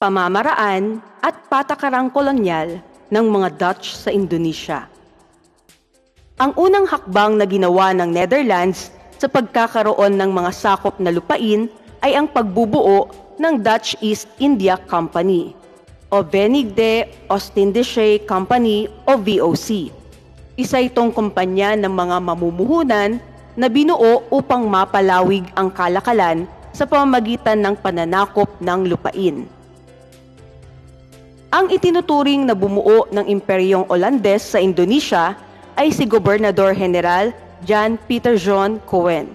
pamamaraan at patakarang kolonyal ng mga Dutch sa Indonesia. Ang unang hakbang na ginawa ng Netherlands sa pagkakaroon ng mga sakop na lupain ay ang pagbubuo ng Dutch East India Company o Verenigde Oostindische Company o VOC. Isa itong kumpanya ng mga mamumuhunan na binuo upang mapalawig ang kalakalan sa pamamagitan ng pananakop ng lupain. Ang itinuturing na bumuo ng Imperyong Olandes sa Indonesia ay si Gobernador General Jan Pieter John Coen.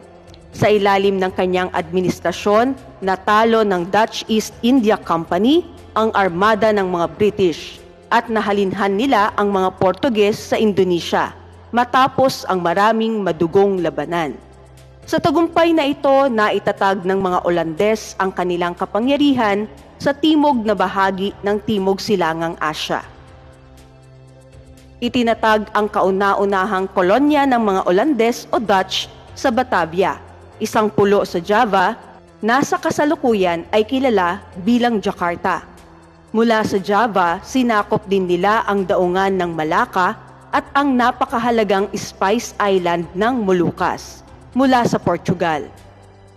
Sa ilalim ng kanyang administrasyon, natalo ng Dutch East India Company ang armada ng mga British at nahalinhan nila ang mga Portuges sa Indonesia matapos ang maraming madugong labanan. Sa tagumpay na ito, naitatag ng mga Olandes ang kanilang kapangyarihan sa timog na bahagi ng Timog Silangang Asya. Itinatag ang kauna-unahang kolonya ng mga Olandes o Dutch sa Batavia, isang pulo sa Java na sa kasalukuyan ay kilala bilang Jakarta. Mula sa Java, sinakop din nila ang daungan ng Malacca at ang napakahalagang Spice Island ng Moluccas mula sa Portugal.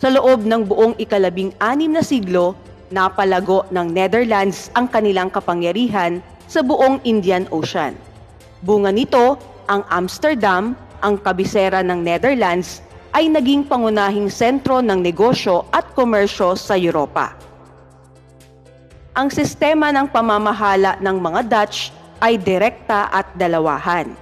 Sa loob ng buong ika-16 na siglo, napalago ng Netherlands ang kanilang kapangyarihan sa buong Indian Ocean. Bunga nito, ang Amsterdam, ang kabisera ng Netherlands, ay naging pangunahing sentro ng negosyo at komersyo sa Europa. Ang sistema ng pamamahala ng mga Dutch ay direkta at dalawahan.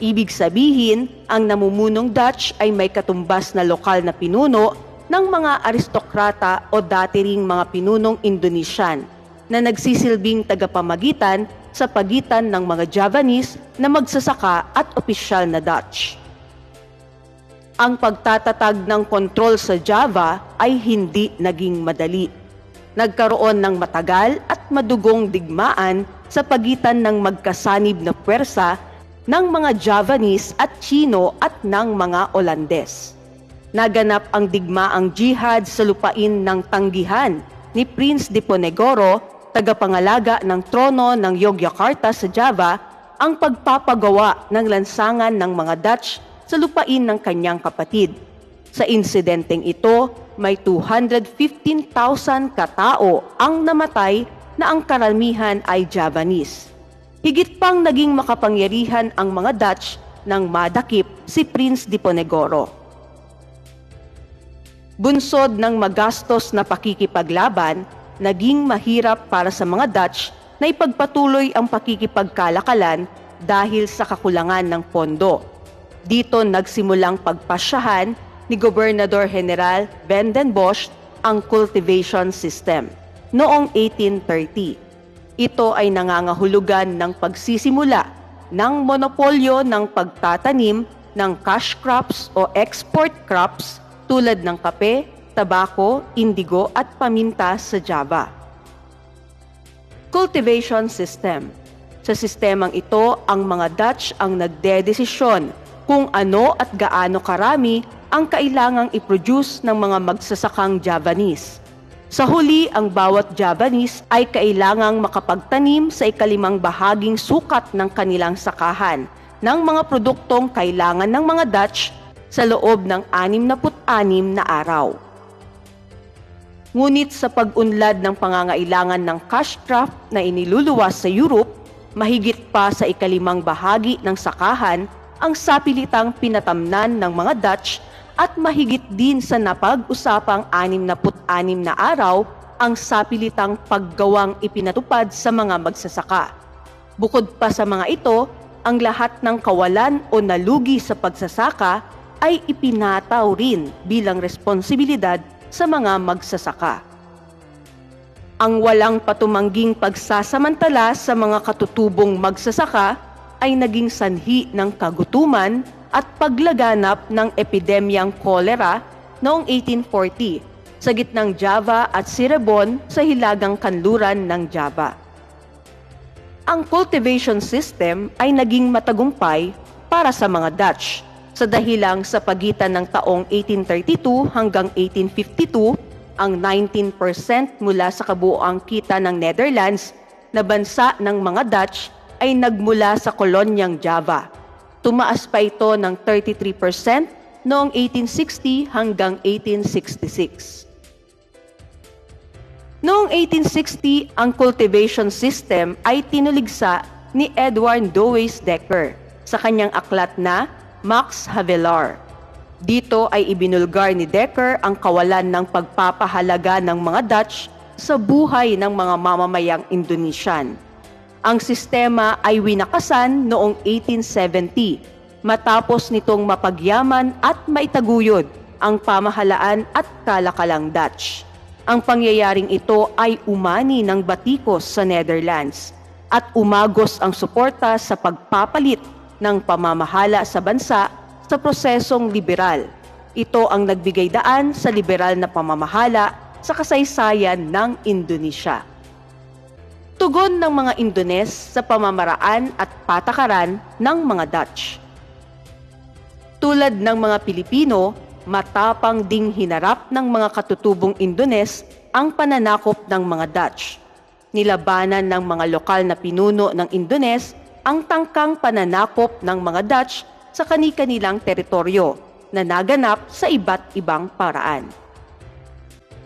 Ibig sabihin, ang namumunong Dutch ay may katumbas na lokal na pinuno ng mga aristokrata o dati ring mga pinunong Indonesian na nagsisilbing tagapamagitan sa pagitan ng mga Javanese na magsasaka at opisyal na Dutch. Ang pagtatatag ng kontrol sa Java ay hindi naging madali. Nagkaroon ng matagal at madugong digmaan sa pagitan ng magkasanib na puwersa ng mga Javanese at Chino at ng mga Olandes. Naganap ang digmaang jihad sa lupain ng tanggihan ni Prince Diponegoro, tagapangalaga ng trono ng Yogyakarta sa Java, ang pagpapagawa ng lansangan ng mga Dutch sa lupain ng kanyang kapatid. Sa insidenteng ito, may 215,000 katao ang namatay na ang karamihan ay Javanese. Higit pang naging makapangyarihan ang mga Dutch nang madakip si Prince Diponegoro. Bunsod ng magastos na pakikipaglaban, naging mahirap para sa mga Dutch na ipagpatuloy ang pakikipagkalakalan dahil sa kakulangan ng pondo. Dito nagsimulang pagpasyahan ni Gobernador General Van den Bosch ang cultivation system noong 1830. Ito ay nangangahulugan ng pagsisimula ng monopolyo ng pagtatanim ng cash crops o export crops tulad ng kape, tabako, indigo at paminta sa Java. Cultivation system. Sa sistemang ito, ang mga Dutch ang nagdedesisyon kung ano at gaano karami ang kailangang i-produce ng mga magsasakang Javanese. Sa huli, ang bawat Javanese ay kailangang makapagtanim sa ika-5 bahaging sukat ng kanilang sakahan ng mga produktong kailangan ng mga Dutch sa loob ng 66 na araw. Ngunit sa pag-unlad ng pangangailangan ng cash crop na iniluluwas sa Europe, mahigit pa sa ika-5 bahagi ng sakahan ang sapilitang pinatamnan ng mga Dutch at mahigit din sa napag-usapang 66 na araw ang sapilitang paggawang ipinatupad sa mga magsasaka. Bukod pa sa mga ito, ang lahat ng kawalan o nalugi sa pagsasaka ay ipinataw rin bilang responsibilidad sa mga magsasaka. Ang walang patumangging pagsasamantala sa mga katutubong magsasaka ay naging sanhi ng kagutuman at paglaganap ng epidemyang kolera noong 1840 sa gitnang Java at Cirebon sa hilagang kanluran ng Java. Ang cultivation system ay naging matagumpay para sa mga Dutch sa dahilang sa pagitan ng taong 1832 hanggang 1852 ang 19% mula sa kabuoang kita ng Netherlands na bansa ng mga Dutch ay nagmula sa kolonyang Java. Tumaas pa ito ng 33% noong 1860 hanggang 1866. Noong 1860, ang cultivation system ay tinuligsa ni Edward Douwes Dekker sa kanyang aklat na Max Havelaar. Dito ay ibinulgar ni Dekker ang kawalan ng pagpapahalaga ng mga Dutch sa buhay ng mga mamamayang Indonesian. Ang sistema ay winakasan noong 1870 matapos nitong mapagyaman at maitaguyod ang pamahalaan at kalakalang Dutch. Ang pangyayaring ito ay umani ng batikos sa Netherlands at umagos ang suporta sa pagpapalit ng pamamahala sa bansa sa prosesong liberal. Ito ang nagbigay daan sa liberal na pamamahala sa kasaysayan ng Indonesia. Tugon ng mga Indones sa pamamaraan at patakaran ng mga Dutch. Tulad ng mga Pilipino, matapang ding hinarap ng mga katutubong Indones ang pananakop ng mga Dutch. Nilabanan ng mga lokal na pinuno ng Indones ang tangkang pananakop ng mga Dutch sa kani-kanilang teritoryo na naganap sa iba't ibang paraan.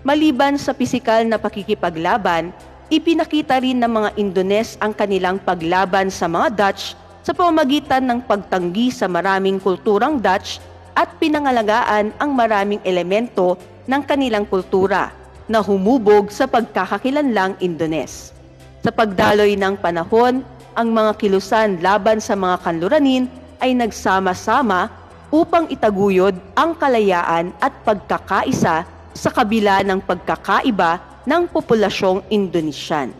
Maliban sa pisikal na pakikipaglaban, ipinakita rin ng mga Indones ang kanilang paglaban sa mga Dutch sa pamamagitan ng pagtanggi sa maraming kulturang Dutch at pinangalagaan ang maraming elemento ng kanilang kultura na humubog sa pagkakakilanlang Indones. Sa pagdaloy ng panahon, ang mga kilusan laban sa mga kanluranin ay nagsama-sama upang itaguyod ang kalayaan at pagkakaisa sa kabila ng pagkakaiba ng populasyong Indonesian.